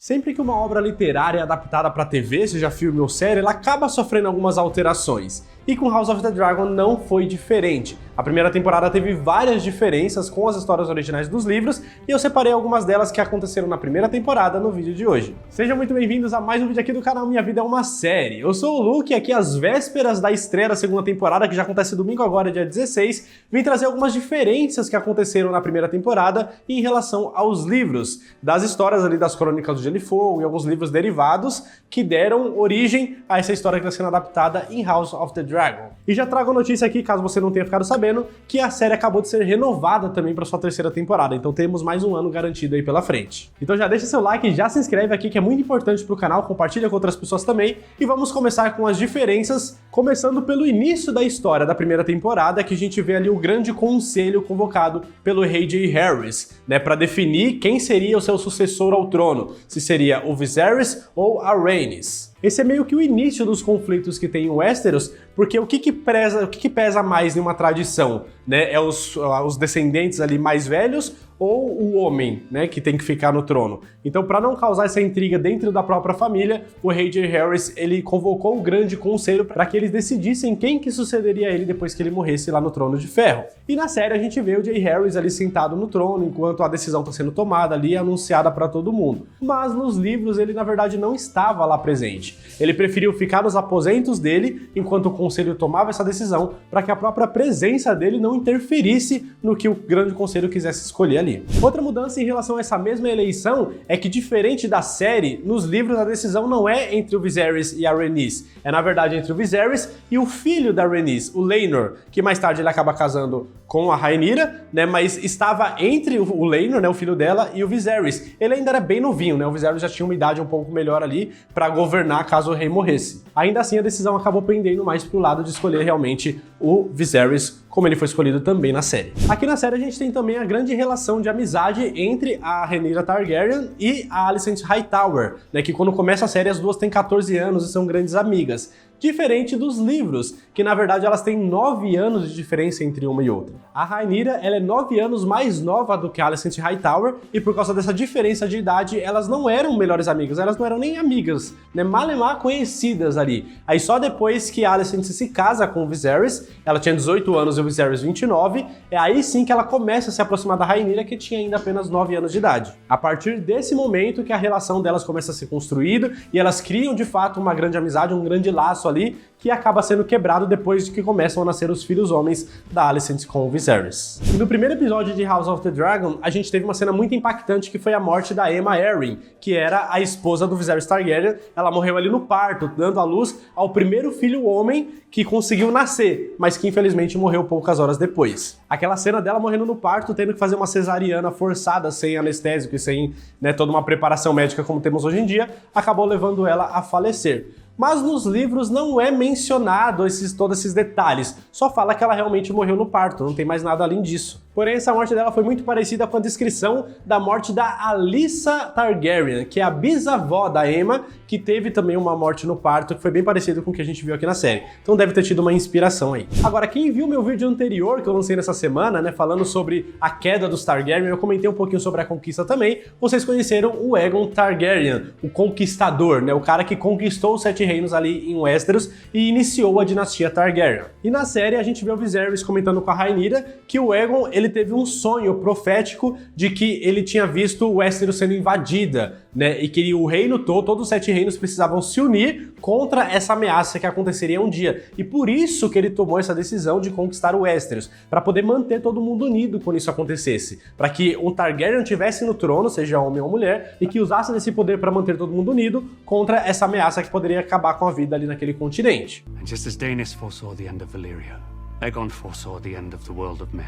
Sempre que uma obra literária é adaptada para TV, seja filme ou série, ela acaba sofrendo algumas alterações. E com House of the Dragon não foi diferente. A primeira temporada teve várias diferenças com as histórias originais dos livros e eu separei algumas delas que aconteceram na primeira temporada no vídeo de hoje. Sejam muito bem-vindos a mais um vídeo aqui do canal Minha Vida é uma Série. Eu sou o Luke e aqui às vésperas da estreia da segunda temporada, que já acontece domingo agora, dia 16, vim trazer algumas diferenças que aconteceram na primeira temporada em relação aos livros, das histórias ali das Crônicas do Gelo e Fogo e alguns livros derivados que deram origem a essa história que está sendo adaptada em House of the Dragon. E já trago a notícia aqui, caso você não tenha ficado sabendo, que a série acabou de ser renovada também para sua terceira temporada, então temos mais um ano garantido aí pela frente. Então já deixa seu like, já se inscreve aqui que é muito importante para o canal, compartilha com outras pessoas também, e vamos começar com as diferenças, começando pelo início da história da primeira temporada, que a gente vê ali o grande conselho convocado pelo rei J. Harris, né, para definir quem seria o seu sucessor ao trono, se seria o Viserys ou a Rhaenys. Esse é meio que o início dos conflitos que tem em Westeros, porque o que pesa mais em uma tradição, né? É os descendentes ali mais velhos ou o homem, né, que tem que ficar no trono. Então, para não causar essa intriga dentro da própria família, o rei J. Harris, ele convocou o grande conselho para que eles decidissem quem que sucederia ele depois que ele morresse lá no Trono de Ferro. E na série a gente vê o J. Harris ali sentado no trono, enquanto a decisão está sendo tomada ali e anunciada para todo mundo. Mas nos livros ele, na verdade, não estava lá presente. Ele preferiu ficar nos aposentos dele, enquanto o conselho tomava essa decisão, para que a própria presença dele não interferisse no que o grande conselho quisesse escolher ali. Outra mudança em relação a essa mesma eleição é que, diferente da série, nos livros a decisão não é entre o Viserys e a Rhaenys, é na verdade entre o Viserys e o filho da Rhaenys, o Laenor, que mais tarde ele acaba casando com a Rhaenyra, né, mas estava entre o Laenor, né, o filho dela, e o Viserys. Ele ainda era bem novinho, né, o Viserys já tinha uma idade um pouco melhor ali para governar caso o rei morresse. Ainda assim, a decisão acabou pendendo mais pro lado de escolher realmente o Viserys, como ele foi escolhido também na série. Aqui na série a gente tem também a grande relação de amizade entre a Rhaenyra Targaryen e a Alicent Hightower, né, que quando começa a série as duas têm 14 anos e são grandes amigas. Diferente dos livros, que na verdade elas têm 9 anos de diferença entre uma e outra. A Rhaenyra, ela é 9 anos mais nova do que a Alicent Hightower, e por causa dessa diferença de idade, elas não eram melhores amigas, elas não eram nem amigas, né, malemar conhecidas ali. Aí só depois que a Alicent se casa com o Viserys, ela tinha 18 anos e o Viserys 29, é aí sim que ela começa a se aproximar da Rhaenyra, que tinha ainda apenas 9 anos de idade. A partir desse momento que a relação delas começa a ser construída, e elas criam de fato uma grande amizade, um grande laço ali, que acaba sendo quebrado depois de que começam a nascer os filhos homens da Alicent com o Viserys. E no primeiro episódio de House of the Dragon, a gente teve uma cena muito impactante que foi a morte da Aemma Arryn, que era a esposa do Viserys Targaryen. Ela morreu ali no parto, dando à luz ao primeiro filho homem que conseguiu nascer, mas que infelizmente morreu poucas horas depois. Aquela cena dela morrendo no parto, tendo que fazer uma cesariana forçada, sem anestésico e sem, né, toda uma preparação médica como temos hoje em dia, acabou levando ela a falecer. Mas nos livros não é mencionado todos esses detalhes, só fala que ela realmente morreu no parto, não tem mais nada além disso. Porém, essa morte dela foi muito parecida com a descrição da morte da Alyssa Targaryen, que é a bisavó da Aemma, que teve também uma morte no parto, que foi bem parecido com o que a gente viu aqui na série. Então deve ter tido uma inspiração aí. Agora, quem viu meu vídeo anterior, que eu lancei nessa semana, né, falando sobre a queda dos Targaryen, eu comentei um pouquinho sobre a conquista também, vocês conheceram o Aegon Targaryen, o conquistador, né, o cara que conquistou os 7 reinos ali em Westeros e iniciou a dinastia Targaryen. E na série a gente vê o Viserys comentando com a Rhaenyra que o Aegon, ele teve um sonho profético de que ele tinha visto Westeros sendo invadida, né, e que o reino todo, todos os 7 reinos precisavam se unir contra essa ameaça que aconteceria um dia. E por isso que ele tomou essa decisão de conquistar o Westeros, para poder manter todo mundo unido quando isso acontecesse, para que um Targaryen estivesse no trono, seja homem ou mulher, e que usasse desse poder para manter todo mundo unido contra essa ameaça que poderia acabar com a vida ali naquele continente. And just as Daenerys foresaw the end of Valyria, Aegon foresaw the end of the world of men.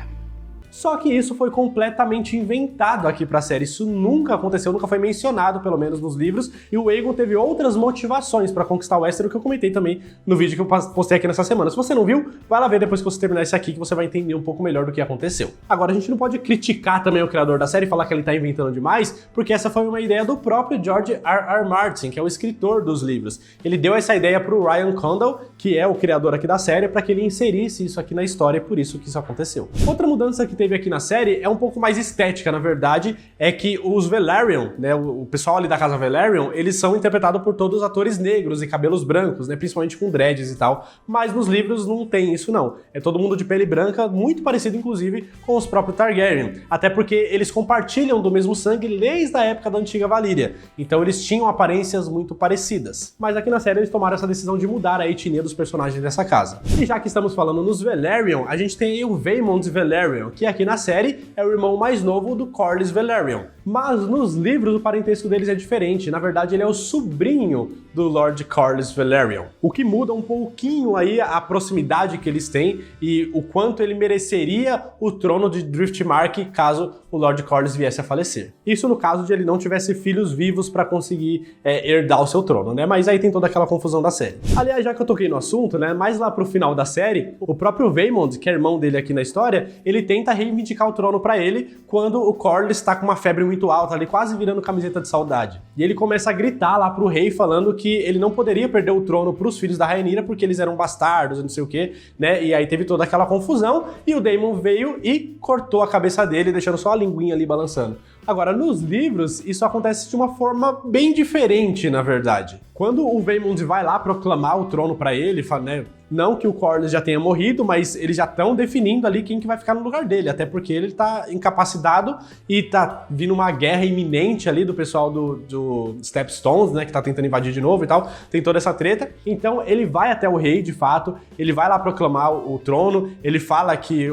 Só que isso foi completamente inventado aqui pra série, isso nunca aconteceu, nunca foi mencionado, pelo menos nos livros, e o Aegon teve outras motivações pra conquistar o Westeros, que eu comentei também no vídeo que eu postei aqui nessa semana. Se você não viu, vai lá ver depois que você terminar isso aqui, que você vai entender um pouco melhor do que aconteceu. Agora, a gente não pode criticar também o criador da série e falar que ele tá inventando demais, porque essa foi uma ideia do próprio George R.R. Martin, que é o escritor dos livros. Ele deu essa ideia pro Ryan Condal, que é o criador aqui da série, pra que ele inserisse isso aqui na história, e por isso que isso aconteceu. Outra mudança que teve teve aqui na série é um pouco mais estética, na verdade, é que os Velaryon, né, o pessoal ali da casa Velaryon, eles são interpretados por todos os atores negros e cabelos brancos, né, principalmente com dreads e tal, mas nos livros não tem isso não. É todo mundo de pele branca, muito parecido inclusive com os próprios Targaryen, até porque eles compartilham do mesmo sangue desde a época da antiga Valíria, então eles tinham aparências muito parecidas. Mas aqui na série eles tomaram essa decisão de mudar a etnia dos personagens dessa casa. E já que estamos falando nos Velaryon, a gente tem aí o Vaemond Velaryon, que aqui na série é o irmão mais novo do Corlys Velaryon. Mas nos livros o parentesco deles é diferente, na verdade ele é o sobrinho do Lord Corlys Velaryon. O que muda um pouquinho aí a proximidade que eles têm e o quanto ele mereceria o trono de Driftmark caso o Lord Corlys viesse a falecer. Isso no caso de ele não tivesse filhos vivos para conseguir herdar o seu trono, né? Mas aí tem toda aquela confusão da série. Aliás, já que eu toquei no assunto, né? Mais lá pro final da série, o próprio Vaemond, que é irmão dele aqui na história, ele tenta reivindicar o trono para ele quando o Corlys tá com uma febre muito alta ali, quase virando camiseta de saudade. E ele começa a gritar lá pro rei falando que ele não poderia perder o trono pros filhos da Rhaenyra porque eles eram bastardos e não sei o que, né? E aí teve toda aquela confusão e o Daemon veio e cortou a cabeça dele, deixando só a linguinha ali balançando. Agora, nos livros, isso acontece de uma forma bem diferente, na verdade. Quando o Vaemond vai lá proclamar o trono pra ele, fala, né, não que o Corlys já tenha morrido, mas eles já estão definindo ali quem que vai ficar no lugar dele, até porque ele tá incapacitado e tá vindo uma guerra iminente ali do pessoal do Stepstones, né, que tá tentando invadir de novo e tal, tem toda essa treta. Então ele vai até o rei, de fato, ele vai lá proclamar o trono, ele fala que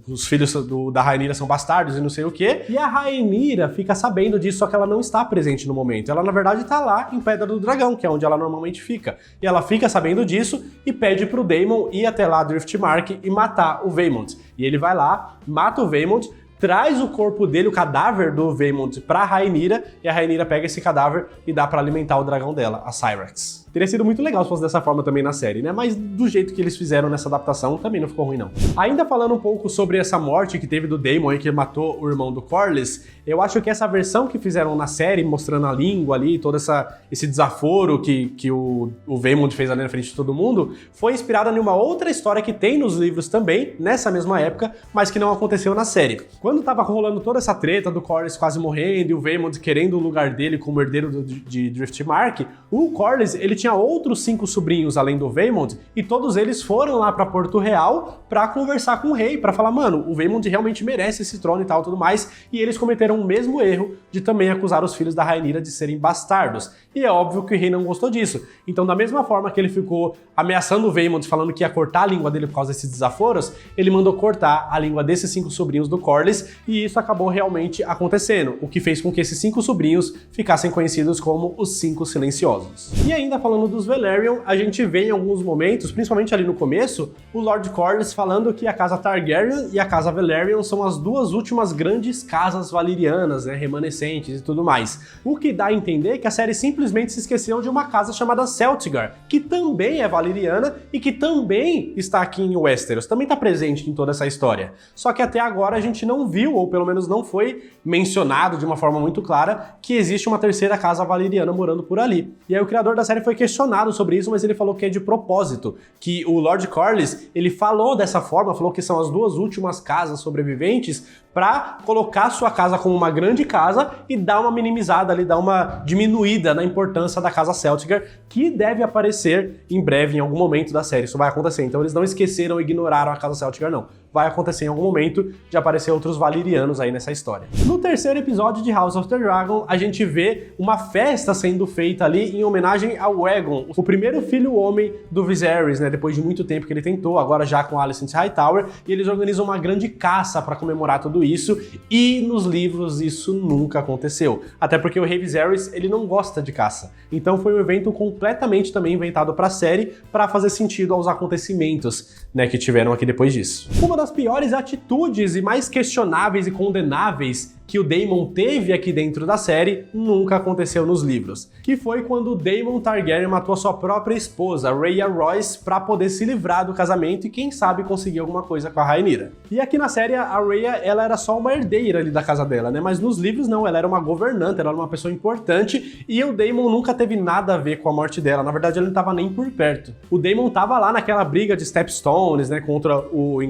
os filhos da Rhaenyra são bastardos e não sei o quê, e a Rhaenyra fica sabendo disso, só que ela não está presente no momento. Ela, na verdade, tá lá em Pedra do Dragão, que é onde ela normalmente fica. E ela fica sabendo disso e pede pro Daemon ir até lá Driftmark e matar o Vaemond. E ele vai lá, mata o Vaemond, traz o corpo dele, o cadáver do Vaemond, pra Rhaenyra, e a Rhaenyra pega esse cadáver e dá pra alimentar o dragão dela, a Syrax. Teria sido muito legal se fosse dessa forma também na série, né? Mas do jeito que eles fizeram nessa adaptação, também não ficou ruim, não. Ainda falando um pouco sobre essa morte que teve do Daemon aí, que matou o irmão do Corlys, eu acho que essa versão que fizeram na série, mostrando a língua ali, todo esse desaforo que o Vaemond fez ali na frente de todo mundo, foi inspirada em uma outra história que tem nos livros também, nessa mesma época, mas que não aconteceu na série. Quando tava rolando toda essa treta do Corlys quase morrendo e o Vaemond querendo o lugar dele como herdeiro de Driftmark, o Corlys, ele tinha outros 5 sobrinhos além do Vaemond, e todos eles foram lá pra Porto Real pra conversar com o rei, pra falar, mano, o Vaemond realmente merece esse trono e tal, tudo mais, e eles cometeram o mesmo erro de também acusar os filhos da Rhaenyra de serem bastardos. E é óbvio que o rei não gostou disso. Então, da mesma forma que ele ficou ameaçando o Vaemond, falando que ia cortar a língua dele por causa desses desaforos, ele mandou cortar a língua desses 5 sobrinhos do Corlys, e isso acabou realmente acontecendo, o que fez com que esses 5 sobrinhos ficassem conhecidos como os 5 Silenciosos. E ainda falando dos Velaryon, a gente vê em alguns momentos, principalmente ali no começo, o Lord Corlys falando que a casa Targaryen e a casa Velaryon são as duas últimas grandes casas valirianas, né, remanescentes e tudo mais. O que dá a entender que a série simplesmente se esqueceu de uma casa chamada Celtigar, que também é valiriana e que também está aqui em Westeros, também está presente em toda essa história. Só que até agora a gente não viu, ou pelo menos não foi mencionado de uma forma muito clara, que existe uma terceira casa valiriana morando por ali. E aí o criador da série foi questionado sobre isso, mas ele falou que é de propósito, que o Lord Corlys, ele falou dessa forma, falou que são as duas últimas casas sobreviventes para colocar sua casa como uma grande casa e dar uma minimizada ali, dar uma diminuída na importância da casa Celtigar, que deve aparecer em breve, em algum momento da série. Isso vai acontecer, então eles não esqueceram ou ignoraram a casa Celtigar, não. Vai acontecer em algum momento de aparecer outros valirianos aí nessa história. No terceiro episódio de House of the Dragon, a gente vê uma festa sendo feita ali em homenagem ao Aegon, o primeiro filho homem do Viserys, né? Depois de muito tempo que ele tentou, agora já com Alicent Hightower, e eles organizam uma grande caça para comemorar tudo isso, e nos livros isso nunca aconteceu. Até porque o rei Viserys, ele não gosta de caça. Então foi um evento completamente também inventado para a série, para fazer sentido aos acontecimentos, né, que tiveram aqui depois disso. Uma das piores atitudes e mais questionáveis e condenáveis que o Daemon teve aqui dentro da série nunca aconteceu nos livros, que foi quando o Daemon Targaryen matou a sua própria esposa, Rhea Royce, para poder se livrar do casamento e quem sabe conseguir alguma coisa com a Rhaenyra. E aqui na série a Rhea, ela era só uma herdeira ali da casa dela, né? Mas nos livros não, ela era uma governanta, ela era uma pessoa importante e o Daemon nunca teve nada a ver com a morte dela. Na verdade, ele não estava nem por perto. O Daemon tava lá naquela briga de Stepstones, né, contra o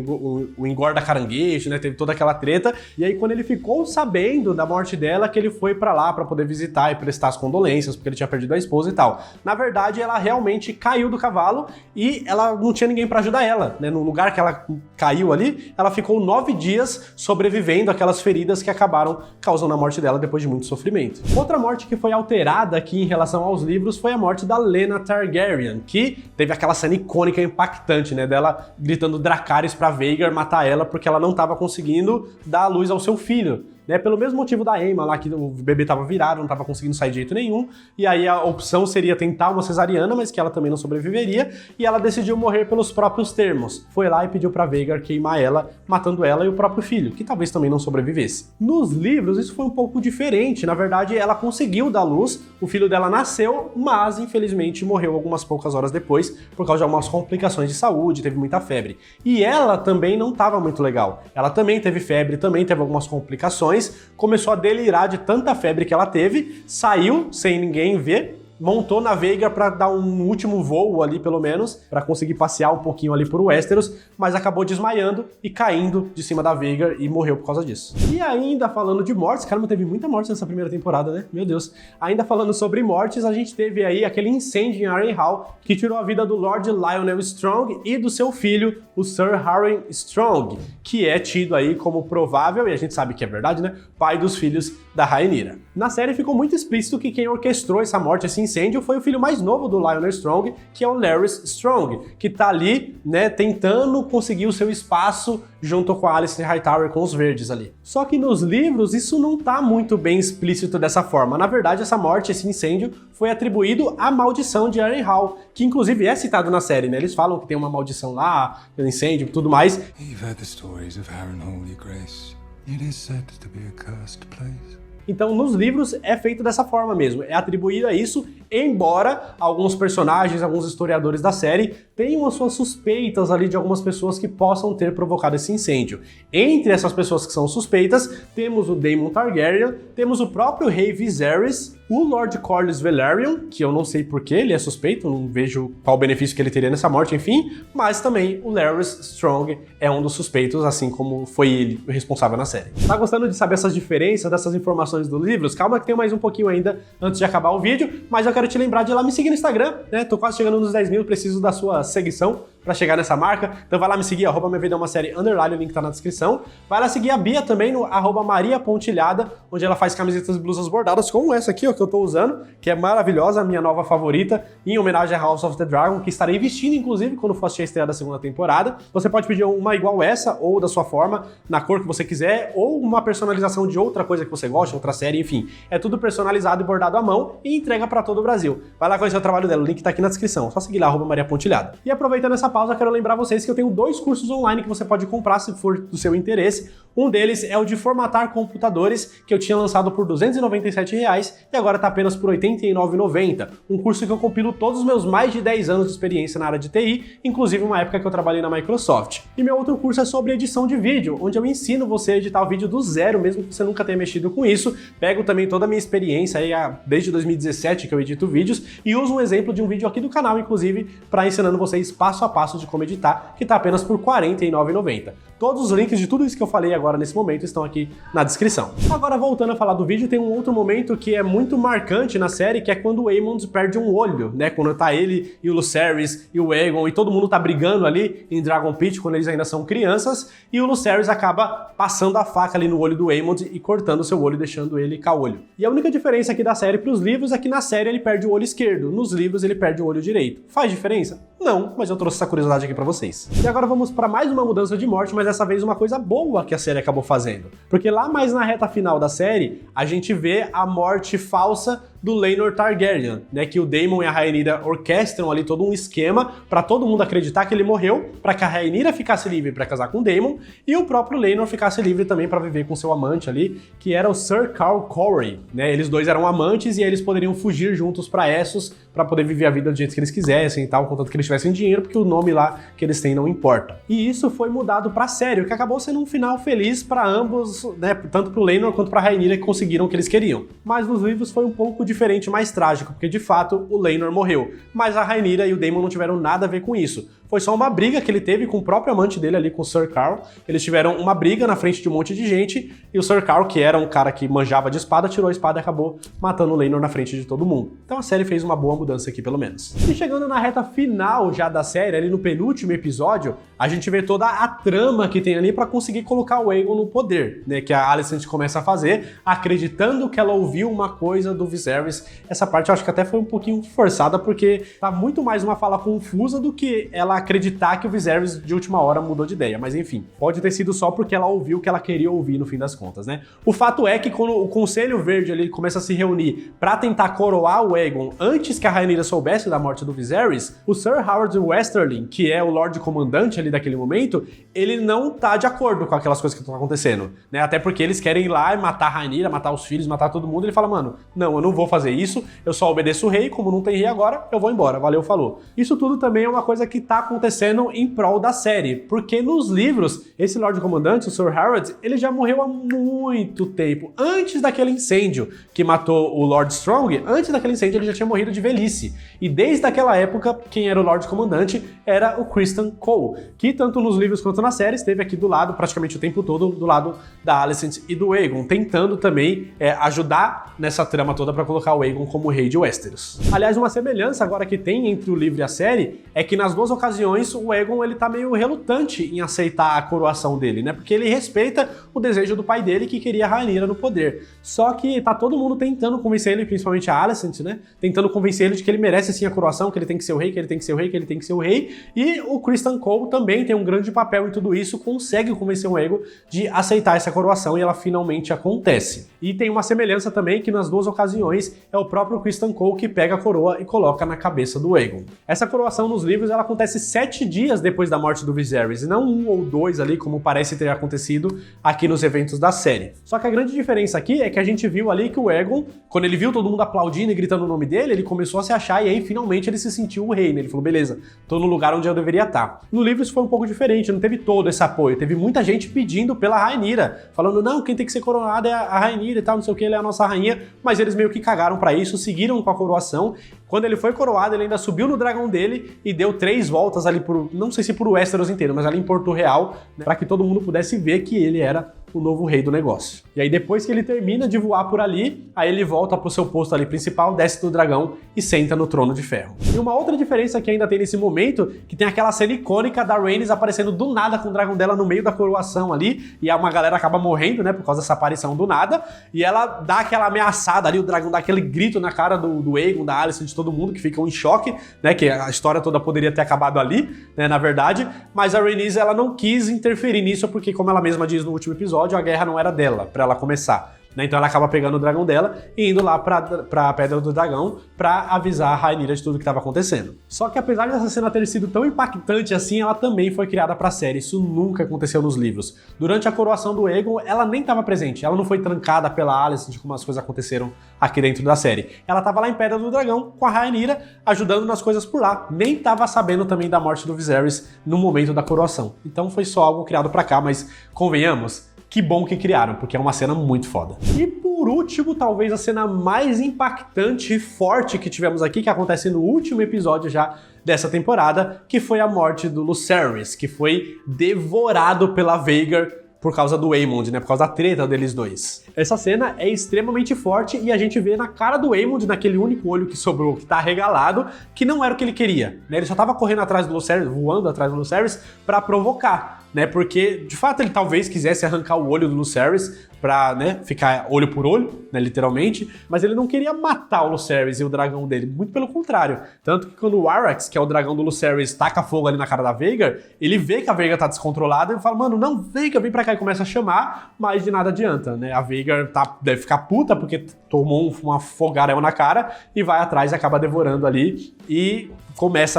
engorda caranguejo, né? Teve toda aquela treta. E aí quando ele ficou sabendo da morte dela, que ele foi pra lá pra poder visitar e prestar as condolências, porque ele tinha perdido a esposa e tal. Na verdade, ela realmente caiu do cavalo e ela não tinha ninguém pra ajudar ela, né? No lugar que ela caiu ali, ela ficou 9 dias sobrevivendo àquelas feridas que acabaram causando a morte dela depois de muito sofrimento. Outra morte que foi alterada aqui em relação aos livros foi a morte da Lena Targaryen, que teve aquela cena icônica impactante, né? Dela gritando Dracarys pra Vhagar matar ela porque ela não estava conseguindo dar a luz ao seu filho. Né, pelo mesmo motivo da Aemma lá, que o bebê tava virado, não tava conseguindo sair de jeito nenhum, e aí a opção seria tentar uma cesariana, mas que ela também não sobreviveria, e ela decidiu morrer pelos próprios termos. Foi lá e pediu pra Vhagar queimar ela, matando ela e o próprio filho, que talvez também não sobrevivesse. Nos livros isso foi um pouco diferente, na verdade ela conseguiu dar luz, o filho dela nasceu, mas infelizmente morreu algumas poucas horas depois, por causa de algumas complicações de saúde, teve muita febre. E ela também não tava muito legal, ela também teve febre, também teve algumas complicações, começou a delirar de tanta febre que ela teve, saiu sem ninguém ver, montou na Vhagar para dar um último voo ali, pelo menos, para conseguir passear um pouquinho ali por Westeros, mas acabou desmaiando e caindo de cima da Vhagar e morreu por causa disso. E ainda falando de mortes, caramba, teve muita morte nessa primeira temporada, né? Meu Deus. Ainda falando sobre mortes, a gente teve aí aquele incêndio em Harrenhal que tirou a vida do Lord Lionel Strong e do seu filho, o Sir Harren Strong, que é tido aí como provável, e a gente sabe que é verdade, né? Pai dos filhos da Rhaenyra. Na série ficou muito explícito que quem orquestrou essa morte, esse incêndio, foi o filho mais novo do Lionel Strong, que é o Larys Strong, que tá ali, né, tentando conseguir o seu espaço junto com a Alicent Hightower, com os verdes ali. Só que nos livros isso não tá muito bem explícito dessa forma. Na verdade, essa morte, esse incêndio, foi atribuído à maldição de Harrenhal, que inclusive é citado na série, né? Eles falam que tem uma maldição lá, um incêndio e tudo mais. You've heard the stories of Harrenhal, Your Grace. It is said to be a cursed place. Então, nos livros é feito dessa forma mesmo, é atribuído a isso, embora alguns personagens, alguns historiadores da série tenham as suas suspeitas ali de algumas pessoas que possam ter provocado esse incêndio. Entre essas pessoas que são suspeitas, temos o Daemon Targaryen, temos o próprio rei Viserys, o Lord Corlys Velaryon, que eu não sei porquê ele é suspeito, não vejo qual benefício que ele teria nessa morte, enfim, mas também o Larys Strong é um dos suspeitos, assim como foi ele o responsável na série. Tá gostando de saber essas diferenças, dessas informações dos livros? Calma que tem mais um pouquinho ainda antes de acabar o vídeo, mas eu quero te lembrar de ir lá me seguir no Instagram, né? Tô quase chegando nos 10 mil, preciso da sua seguição para chegar nessa marca, então vai lá me seguir, @minhavidaemasérie_, o link tá na descrição. Vai lá seguir a Bia também no @mariapontilhada, onde ela faz camisetas e blusas bordadas, como essa aqui, ó, que eu tô usando, que é maravilhosa, a minha nova favorita, em homenagem a House of the Dragon, que estarei vestindo, inclusive, quando for assistir a estreia da segunda temporada. Você pode pedir uma igual essa, ou da sua forma, na cor que você quiser, ou uma personalização de outra coisa que você gosta, outra série, enfim. É tudo personalizado e bordado à mão e entrega para todo o Brasil. Vai lá conhecer o trabalho dela, o link tá aqui na descrição, só seguir lá, @mariapontilhada. E aproveitando essa pausa, quero lembrar vocês que eu tenho 2 cursos online que você pode comprar se for do seu interesse. Um deles é o de formatar computadores, que eu tinha lançado por R$ 297 e agora tá apenas por R$ 89,90. Um curso que eu compilo todos os meus mais de 10 anos de experiência na área de TI, inclusive uma época que eu trabalhei na Microsoft. E meu outro curso é sobre edição de vídeo, onde eu ensino você a editar o vídeo do zero, mesmo que você nunca tenha mexido com isso. Pego também toda a minha experiência aí, desde 2017 que eu edito vídeos, e uso um exemplo de um vídeo aqui do canal, inclusive, para ensinando vocês passo a passo de como editar, que tá apenas por R$ 49,90. Todos os links de tudo isso que eu falei agora nesse momento estão aqui na descrição. Agora, voltando a falar do vídeo, tem um outro momento que é muito marcante na série, que é quando o Aemond perde um olho, né? Quando tá ele e o Lucerys e o Aegon e todo mundo tá brigando ali em Dragon Pit, quando eles ainda são crianças, e o Lucerys acaba passando a faca ali no olho do Aemond e cortando seu olho, deixando ele caolho. E a única diferença aqui da série pros livros é que na série ele perde o olho esquerdo, nos livros ele perde o olho direito. Faz diferença? Não, mas eu trouxe essa curiosidade aqui pra vocês. E agora vamos pra mais uma mudança de morte, mas dessa vez uma coisa boa que a série acabou fazendo. Porque lá mais na reta final da série, a gente vê a morte falsa do Laenor Targaryen, né, que o Daemon e a Rhaenyra orquestram ali todo um esquema para todo mundo acreditar que ele morreu, para que a Rhaenyra ficasse livre para casar com o Daemon e o próprio Laenor ficasse livre também para viver com seu amante ali, que era o Sir Carl Corey, né? Eles dois eram amantes e aí eles poderiam fugir juntos para Essos para poder viver a vida do jeito que eles quisessem e tal, contanto que eles tivessem dinheiro, porque o nome lá que eles têm não importa. E isso foi mudado pra série, o que acabou sendo um final feliz pra ambos, né, tanto pro Laenor quanto pra Rhaenyra, que conseguiram o que eles queriam. Mas nos livros foi um pouco diferente, mais trágico, porque de fato o Laenor morreu, mas a Rhaenyra e o Daemon não tiveram nada a ver com isso. Foi só uma briga que ele teve com o próprio amante dele ali, com o Sir Carl. Eles tiveram uma briga na frente de um monte de gente, e o Sir Carl, que era um cara que manjava de espada, tirou a espada e acabou matando o Laenor na frente de todo mundo. Então a série fez uma boa mudança aqui, pelo menos. E chegando na reta final já da série, ali no penúltimo episódio, a gente vê toda a trama que tem ali pra conseguir colocar o Aegon no poder, né? Que a Alicent começa a fazer, acreditando que ela ouviu uma coisa do Viserys. Essa parte eu acho que até foi um pouquinho forçada, porque tá muito mais uma fala confusa do que ela acreditar que o Viserys de última hora mudou de ideia. Mas enfim, pode ter sido só porque ela ouviu o que ela queria ouvir no fim das contas, né? O fato é que quando o Conselho Verde ali começa a se reunir pra tentar coroar o Aegon antes que a Rhaenyra soubesse da morte do Viserys, o Sir Howard Westerling, que é o Lorde Comandante ali daquele momento, ele não tá de acordo com aquelas coisas que estão acontecendo, né? Até porque eles querem ir lá e matar a Rhaenyra, matar os filhos, matar todo mundo. Ele fala, mano, não, eu não vou fazer isso, eu só obedeço o rei, como não tem rei agora, eu vou embora, valeu, falou. Isso tudo também é uma coisa que tá acontecendo em prol da série, porque nos livros, esse Lorde Comandante, o Sir Harold, ele já morreu há muito tempo, antes daquele incêndio que matou o Lord Strong. Antes daquele incêndio ele já tinha morrido de velhice, e desde aquela época, quem era o Lorde Comandante era o Criston Cole, que tanto nos livros quanto na série esteve aqui do lado, praticamente o tempo todo, do lado da Alicent e do Aegon, tentando também ajudar nessa trama toda para colocar o Aegon como rei de Westeros. Aliás, uma semelhança agora que tem entre o livro e a série é que nas duas ocasiões o Aegon ele tá meio relutante em aceitar a coroação dele, né? Porque ele respeita o desejo do pai dele, que queria a Rhaenyra no poder. Só que tá todo mundo tentando convencer ele, principalmente a Alicent, né? Tentando convencer ele de que ele merece sim a coroação, que ele tem que ser o rei, que ele tem que ser o rei, que ele tem que ser o rei. E o Criston Cole também tem um grande papel em tudo isso, consegue convencer o Aegon de aceitar essa coroação e ela finalmente acontece. E tem uma semelhança também que nas duas ocasiões é o próprio Criston Cole que pega a coroa e coloca na cabeça do Aegon. Essa coroação nos livros ela acontece 7 dias depois da morte do Viserys, e não 1 ou 2 ali, como parece ter acontecido aqui nos eventos da série. Só que a grande diferença aqui é que a gente viu ali que o Aegon, quando ele viu todo mundo aplaudindo e gritando o nome dele, ele começou a se achar e aí finalmente ele se sentiu o rei, né? Ele falou, beleza, tô no lugar onde eu deveria estar. No livro isso foi um pouco diferente, não teve todo esse apoio, teve muita gente pedindo pela Rhaenyra, falando, não, quem tem que ser coroada é a Rhaenyra e tal, não sei o que, ela é a nossa rainha, mas eles meio que cagaram pra isso, seguiram com a coroação. Quando ele foi coroado, ele ainda subiu no dragão dele e deu 3 voltas ali por, não sei se por Westeros inteiro, mas ali em Porto Real, né, para que todo mundo pudesse ver que ele era o novo rei do negócio. E aí depois que ele termina de voar por ali, aí ele volta pro seu posto ali principal, desce do dragão e senta no trono de ferro. E uma outra diferença que ainda tem nesse momento, que tem aquela cena icônica da Rhaenys aparecendo do nada com o dragão dela no meio da coroação ali, e uma galera acaba morrendo, né, por causa dessa aparição do nada, e ela dá aquela ameaçada ali, o dragão dá aquele grito na cara do Aegon, da Alicent, de todo mundo, que ficam em choque, né, que a história toda poderia ter acabado ali, né, na verdade, mas a Rhaenys, ela não quis interferir nisso, porque como ela mesma diz no último episódio, a guerra não era dela, pra ela começar. Né? Então ela acaba pegando o dragão dela e indo lá pra Pedra do Dragão pra avisar a Rhaenyra de tudo que estava acontecendo. Só que apesar dessa cena ter sido tão impactante assim, ela também foi criada pra série. Isso nunca aconteceu nos livros. Durante a coroação do Aegon, ela nem estava presente. Ela não foi trancada pela Alicent, como as coisas aconteceram aqui dentro da série. Ela estava lá em Pedra do Dragão com a Rhaenyra, ajudando nas coisas por lá. Nem estava sabendo também da morte do Viserys no momento da coroação. Então foi só algo criado pra cá, mas convenhamos, que bom que criaram, porque é uma cena muito foda. E por último, talvez a cena mais impactante e forte que tivemos aqui, que acontece no último episódio já dessa temporada, que foi a morte do Lucerys, que foi devorado pela Vhagar por causa do Aemond, né? Por causa da treta deles dois. Essa cena é extremamente forte e a gente vê na cara do Aemond, naquele único olho que sobrou, que tá arregalado, que não era o que ele queria, né? Ele só tava correndo atrás do Lucerys, voando atrás do Lucerys pra provocar, né? Porque, de fato, ele talvez quisesse arrancar o olho do Lucerys pra, né, ficar olho por olho, né, literalmente, mas ele não queria matar o Lucerys e o dragão dele, muito pelo contrário. Tanto que quando o Arrax, que é o dragão do Lucerys, taca fogo ali na cara da Vhagar, ele vê que a Vhagar tá descontrolada e fala, mano, não, Vhagar, vem pra cá. aí começa a chamar, mas de nada adianta, né? A Veigar deve ficar puta porque tomou uma fogaréu na cara e vai atrás e acaba devorando ali e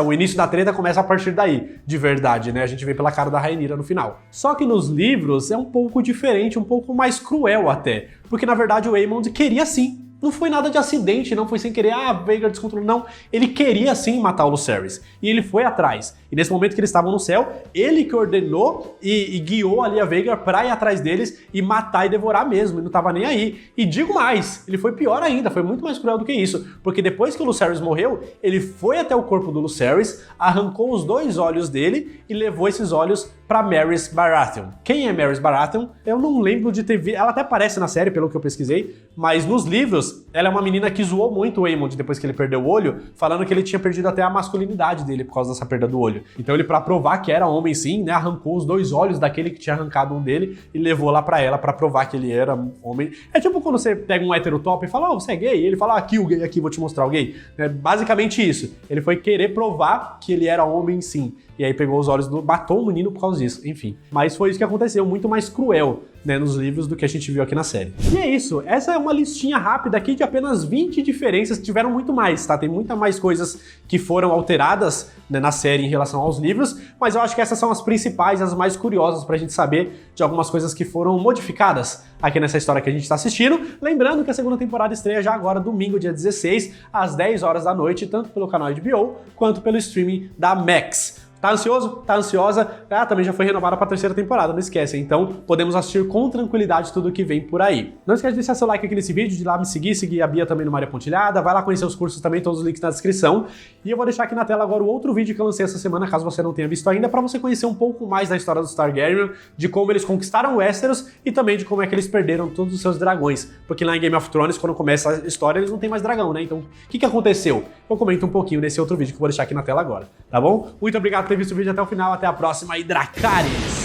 o início da treta começa a partir daí, de verdade, né? A gente vê pela cara da Rhaenyra no final. Só que nos livros é um pouco diferente, um pouco mais cruel até, porque na verdade o Aemond queria sim. Não foi nada de acidente, não foi sem querer, Veigar descontrolou, não. Ele queria sim matar o Lucerys. E ele foi atrás. E nesse momento que eles estavam no céu, ele que ordenou e guiou ali a Veigar pra ir atrás deles e matar e devorar mesmo. Ele não tava nem aí. E digo mais, ele foi pior ainda, foi muito mais cruel do que isso. Porque depois que o Lucerys morreu, ele foi até o corpo do Lucerys, arrancou os 2 olhos dele e levou esses olhos pra Marys Baratheon. Quem é Marys Baratheon? Eu não lembro de ter visto. Ela até aparece na série, pelo que eu pesquisei, mas nos livros, ela é uma menina que zoou muito o Aemond depois que ele perdeu o olho, falando que ele tinha perdido até a masculinidade dele por causa dessa perda do olho. Então ele, pra provar que era homem sim, né, arrancou os 2 olhos daquele que tinha arrancado um dele e levou lá pra ela pra provar que ele era homem. É tipo quando você pega um hétero top e fala, você é gay? E ele fala, aqui o gay, aqui, vou te mostrar o gay. É basicamente isso. Ele foi querer provar que ele era homem sim. E aí pegou os olhos matou o menino por causa disso, enfim. Mas foi isso que aconteceu, muito mais cruel, né, nos livros do que a gente viu aqui na série. E é isso, essa é uma listinha rápida aqui de apenas 20 diferenças, tiveram muito mais, tá? Tem muita mais coisas que foram alteradas, né, na série em relação aos livros, mas eu acho que essas são as principais, as mais curiosas pra gente saber de algumas coisas que foram modificadas aqui nessa história que a gente tá assistindo. Lembrando que a segunda temporada estreia já agora, domingo, dia 16, às 10 horas da noite, tanto pelo canal HBO quanto pelo streaming da Max. Tá ansioso? Tá ansiosa? Também já foi renovada pra 3ª temporada, não esquece. Então, podemos assistir com tranquilidade tudo que vem por aí. Não esquece de deixar seu like aqui nesse vídeo, de ir lá me seguir a Bia também no Maria Pontilhada, vai lá conhecer os cursos também, todos os links na descrição. E eu vou deixar aqui na tela agora o outro vídeo que eu lancei essa semana, caso você não tenha visto ainda, pra você conhecer um pouco mais da história dos Targaryen, de como eles conquistaram Westeros e também de como é que eles perderam todos os seus dragões. Porque lá em Game of Thrones, quando começa a história, eles não tem mais dragão, né? Então, o que aconteceu? Eu comento um pouquinho nesse outro vídeo que eu vou deixar aqui na tela agora, tá bom? Muito obrigado por ter visto o vídeo até o final, até a próxima e Dracarys!